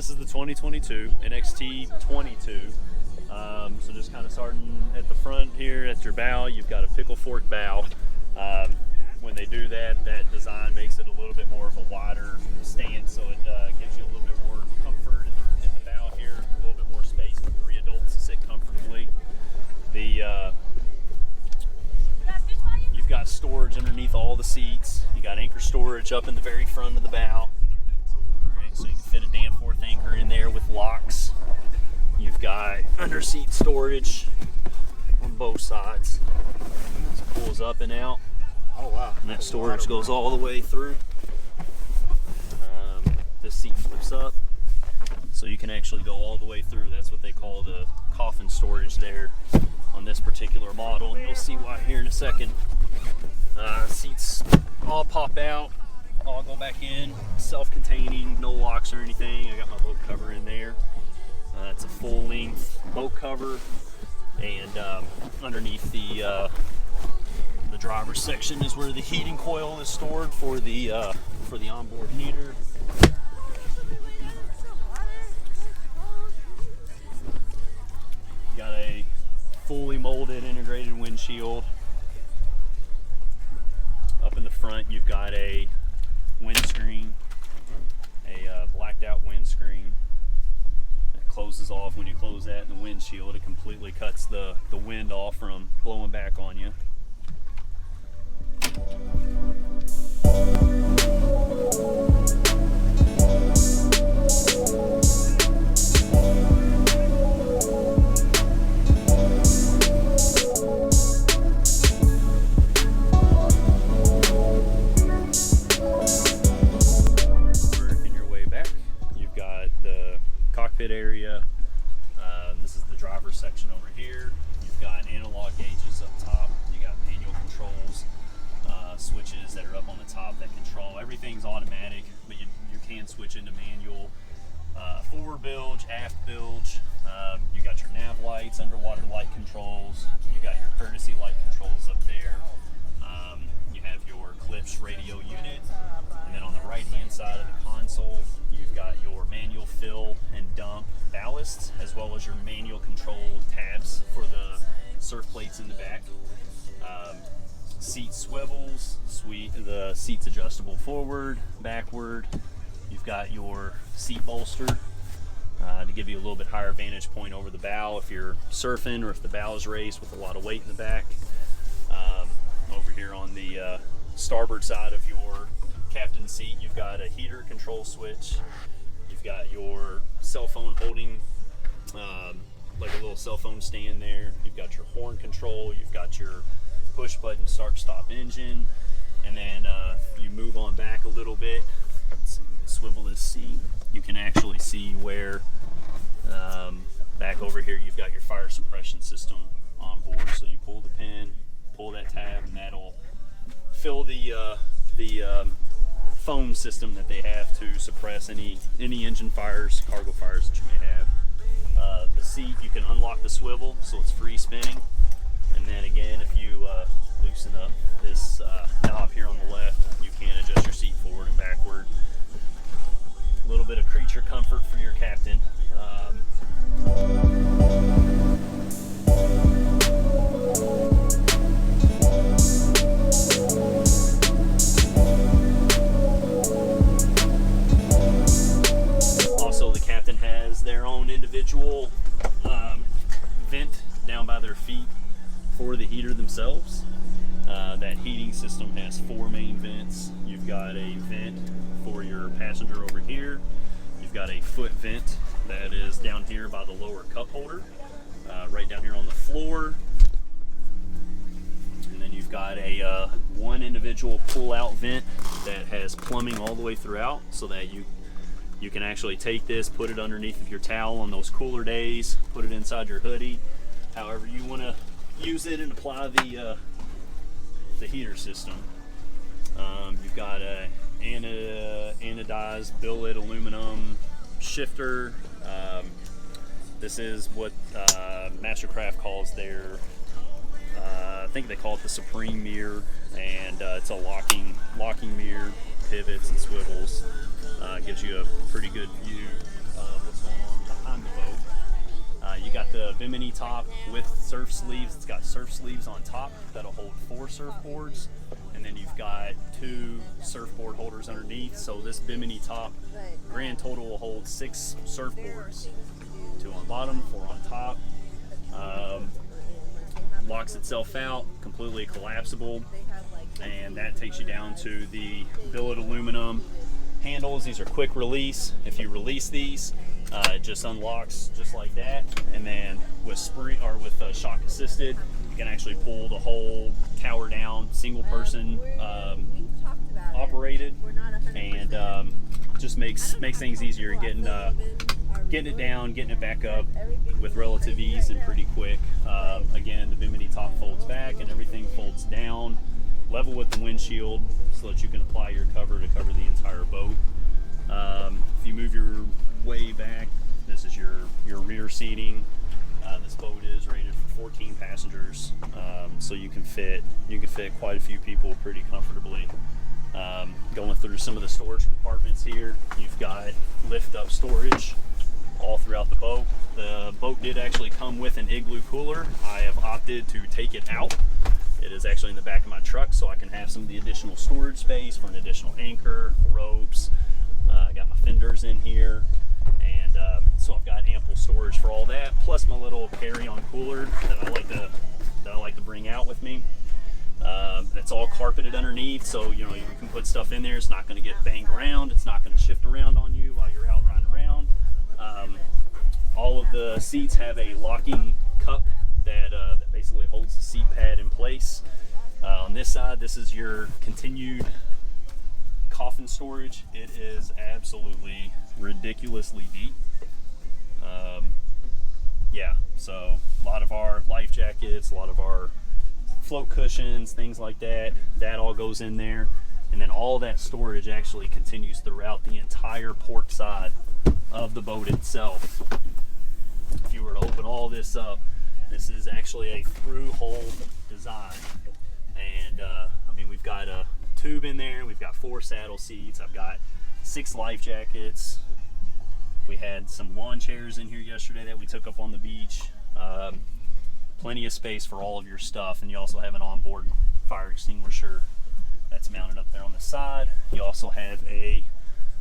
this is the 2022 NXT22. So just kind of starting at the front here at your bow, you've got a pickle fork bow. When they do that, that design makes it a little bit more of a wider stance, so it gives you a little bit more comfort in the bow here, a little bit more space for 3 adults to sit comfortably. You've got storage underneath all the seats. You got anchor storage up in the very front of the bow. Right, so you can fit a Danforth anchor in there with locks. You've got under seat storage on both sides. It pulls up and out. Oh wow! And that storage goes all the way through. This seat flips up, so you can actually go all the way through. That's what they call the coffin storage there on this particular model. And you'll see why here in a second. Seats all pop out, all go back in, self-containing, no locks or anything. I got my boat cover in there. It's a full-length boat cover, and underneath the driver's section is where the heating coil is stored for the onboard heater. You got a fully molded integrated windshield. Up in the front, you've got a windscreen, a blacked out windscreen. It closes off when you close that in the windshield. It completely cuts the wind off from blowing back on you. Working your way back, you've got the cockpit area. This is the driver's section over here. You've got analog gauges up top. You got manual controls. Switches that are up on the top that control. Everything's automatic, but you can switch into manual. Forward bilge, aft bilge. You got your nav lights, underwater light controls. You got your courtesy light controls up there. You have your Klipsch radio unit, and then on the right hand side of the console, you've got your manual fill and dump ballasts, as well as your manual control tabs for the surf plates in the back. Seat swivels, the seat's adjustable forward, backward. You've got your seat bolster to give you a little bit higher vantage point over the bow if you're surfing or if the bow is raised with a lot of weight in the back. Over here on the starboard side of your captain's seat, you've got a heater control switch. You've got your cell phone holding, like a little cell phone stand there. You've got your horn control. You've got your push button start stop engine, and then you move on back a little bit. Let's see, swivel this seat. You can actually see where back over here you've got your fire suppression system on board. So you pull the pin, pull that tab, and that'll fill the foam system that they have to suppress any engine fires, cargo fires that you may have. The seat, you can unlock the swivel so it's free spinning. And then again, if you loosen up this knob here on the left, you can adjust your seat forward and backward. A little bit of creature comfort for your captain. Also, the captain has their own individual vent down by their feet for the heater themselves. That heating system has 4 main vents. You've got a vent for your passenger over here. You've got a foot vent that is down here by the lower cup holder, right down here on the floor. And then you've got a one individual pull-out vent that has plumbing all the way throughout, so that you can actually take this, put it underneath of your towel on those cooler days, put it inside your hoodie, however you want to use it and apply the heater system. You've got a anodized billet aluminum shifter. This is what MasterCraft calls their, I think they call it the Supreme mirror, and it's a locking mirror, pivots and swivels. Gives you a pretty good view of bimini top with surf sleeves. It's got surf sleeves on top that'll hold 4 surfboards, and then you've got 2 surfboard holders underneath. So this bimini top, grand total, will hold 6 surfboards, 2 on bottom, 4 on top. Locks itself out, completely collapsible, and that takes you down to the billet aluminum handles. These are quick release. If you release these, it just unlocks just like that, and then with spring or with shock assisted, you can actually pull the whole tower down, single person operated, and just makes things easier getting it down, getting it back up with relative ease and pretty quick. Again, the bimini top folds back and everything folds down, level with the windshield, so that you can apply your cover to cover the entire boat. If you move your way back, this is your rear seating. This boat is rated for 14 passengers, so you can fit quite a few people pretty comfortably. Going through some of the storage compartments here, you've got lift up storage all throughout the boat. The boat did actually come with an igloo cooler. I have opted to take it out. It is actually in the back of my truck, so I can have some of the additional storage space for an additional anchor, ropes. I got my fenders in here, and so I've got ample storage for all that, plus my little carry-on cooler that I like to bring out with me. It's all carpeted underneath, so you can put stuff in there. It's not going to get banged around. It's not going to shift around on you while you're out riding around. All of the seats have a locking cup that basically holds the seat pad in place. On this side, this is your continued coffin storage. It is absolutely ridiculously deep. Yeah, so a lot of our life jackets, a lot of our float cushions, things like that, that all goes in there. And then all that storage actually continues throughout the entire port side of the boat itself. If you were to open all this up, this is actually a through hole design. And I mean, we've got a tube in there, we've got 4 saddle seats, I've got 6 life jackets. We had some lawn chairs in here yesterday that we took up on the beach. Plenty of space for all of your stuff, and you also have an onboard fire extinguisher that's mounted up there on the side. You also have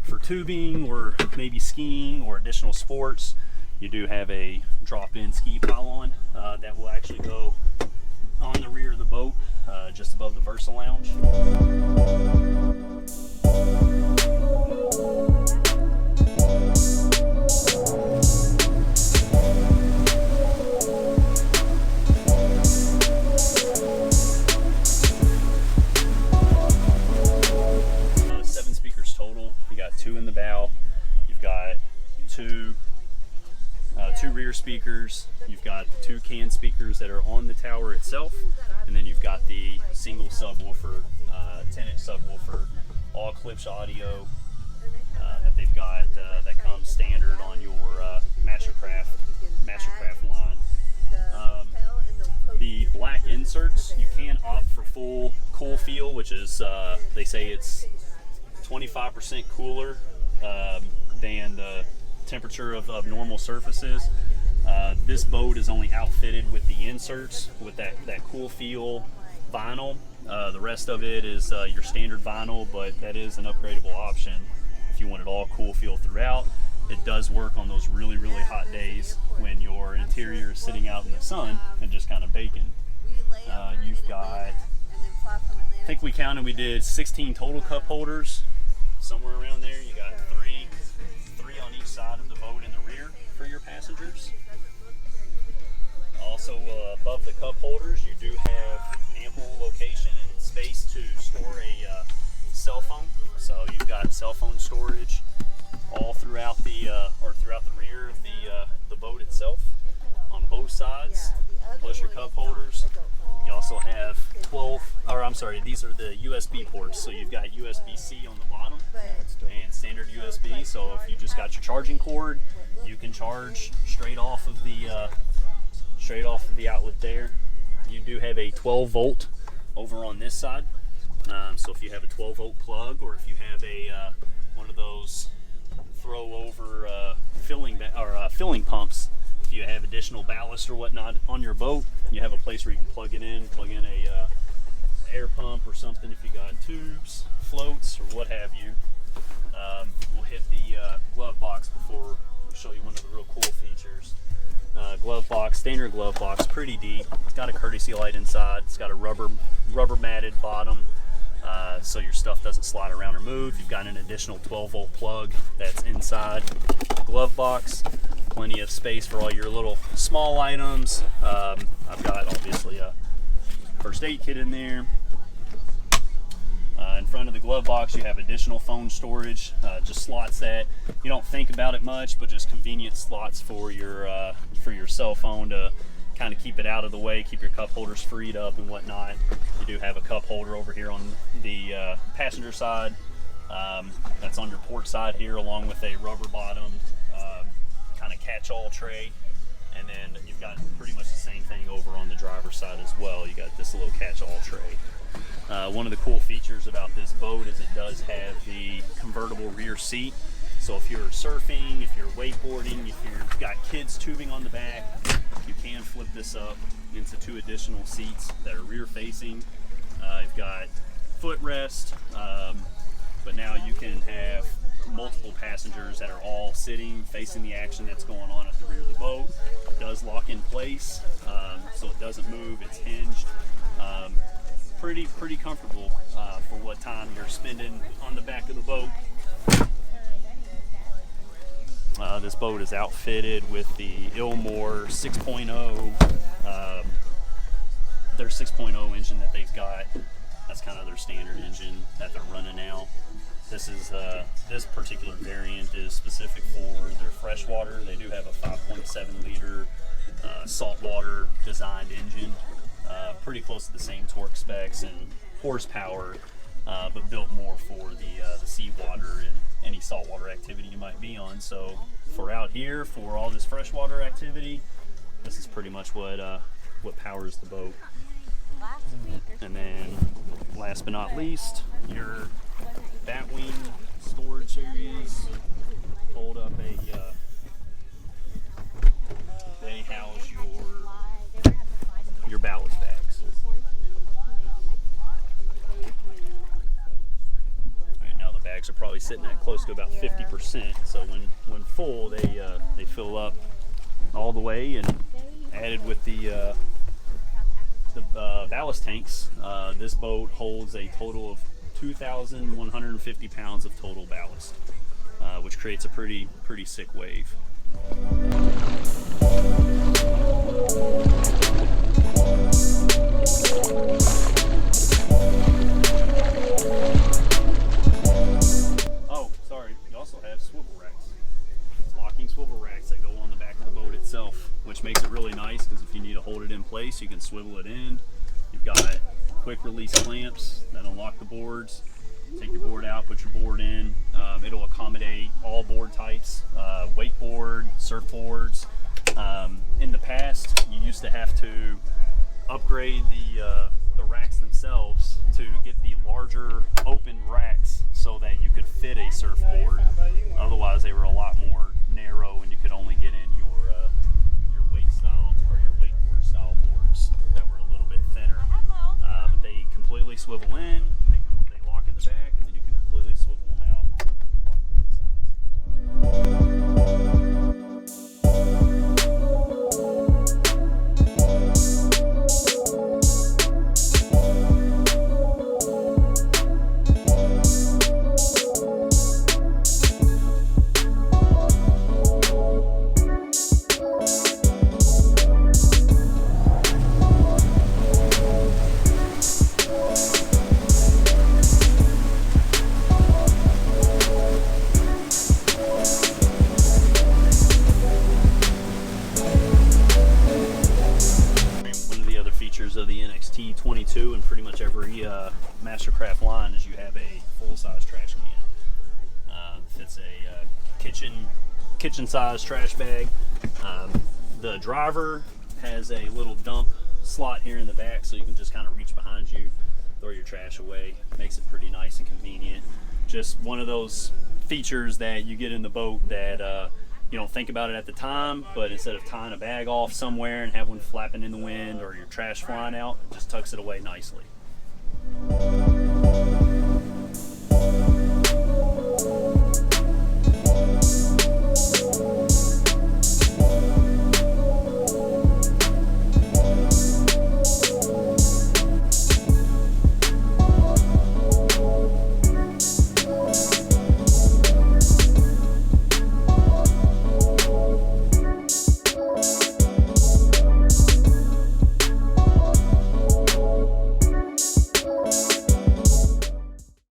for tubing or maybe skiing or additional sports, you do have a drop-in ski pylon that will actually go on the rear of the boat, just above the Versa Lounge. 7 speakers total. You got 2 in the bow. You've got two rear speakers. You've got 2 can speakers that are on the tower itself, and then you've got the single subwoofer, 10-inch subwoofer, all Klipsch audio that they've got that comes standard on your MasterCraft line. The black inserts, you can opt for full cool feel, which is they say it's 25% cooler than the temperature of normal surfaces. This boat is only outfitted with the inserts with that cool feel vinyl. The rest of it is your standard vinyl, but that is an upgradable option if you want it all cool feel throughout. It does work on those really, really hot days when your interior is sitting out in the sun and just kind of baking. You've got, I think we counted, we did 16 total cup holders, somewhere around there. You got three on each side of the boat in the rear for your passengers. Also, above the cup holders, you do have ample location and space to store a cell phone. So you've got cell phone storage all throughout the rear of the boat itself on both sides, plus your cup holders. You also have these are the USB ports. So you've got USB-C on the bottom and standard USB. So if you just got your charging cord, you can charge straight off of the outlet there. You do have a 12 volt over on this side. So if you have a 12 volt plug, or if you have one of those throw over filling pumps, if you have additional ballast or whatnot on your boat, you have a place where you can plug in a air pump or something if you got tubes, floats, or what have you. We'll hit the glove box before we show you one of the real cool features. Glove box, standard glove box, pretty deep. It's got a courtesy light inside. It's got a rubber matted bottom, so your stuff doesn't slide around or move. You've got an additional 12-volt plug that's inside the glove box. Plenty of space for all your little small items. I've got obviously a first aid kit in there. In front of the glove box, you have additional phone storage, just slots that you don't think about it much, but just convenient slots for your cell phone to kind of keep it out of the way, keep your cup holders freed up and whatnot. You do have a cup holder over here on the passenger side. That's on your port side here, along with a rubber bottomed kind of catch-all tray. And then you've got pretty much the same thing over on the driver's side as well. You got this little catch-all tray. One of the cool features about this boat is it does have the convertible rear seat. So if you're surfing, if you're wakeboarding, if you've got kids tubing on the back, you can flip this up into 2 additional seats that are rear facing. You've got footrest, but now you can have multiple passengers that are all sitting facing the action that's going on at the rear of the boat. It does lock in place, so it doesn't move. It's hinged. Pretty comfortable for what time you're spending on the back of the boat. This boat is outfitted with the Ilmore 6.0, their 6.0 engine that they've got. That's kind of their standard engine that they're running now. This particular variant is specific for their freshwater. They do have a 5.7 liter saltwater designed engine. Pretty close to the same torque specs and horsepower, but built more for the seawater and any saltwater activity you might be on. So for out here, for all this freshwater activity, this is pretty much what powers the boat. And then, last but not least, your batwing storage areas. Hold up they house your ballast bags. Right now the bags are probably sitting at close to about 50%. So when full, they fill up all the way, and added with the ballast tanks, this boat holds a total of 2,150 pounds of total ballast, which creates a pretty sick wave. Oh, sorry, you also have swivel racks. Locking swivel racks that go on the back of the boat itself, which makes it really nice because if you need to hold it in place, you can swivel it in. You've got quick release clamps that unlock the boards. Take your board out, put your board in. It'll accommodate all board types, wakeboard, surfboards. In the past, you used to have to upgrade the racks themselves to get the larger open racks so that you could fit a surfboard. Otherwise, they were a lot more narrow, and you could only get in your wake style or your wakeboard style boards that were a little bit thinner. But they completely swivel in. They lock in the back, and then you can completely swivel them out. Lock them on the sides. Of the NXT22 and pretty much every MasterCraft line is you have a full-size trash can. Fits a kitchen-size trash bag. The driver has a little dump slot here in the back, so you can just kind of reach behind you, throw your trash away. Makes it pretty nice and convenient. Just one of those features that you get in the boat that you don't think about it at the time, but instead of tying a bag off somewhere and have one flapping in the wind or your trash flying out, it just tucks it away nicely.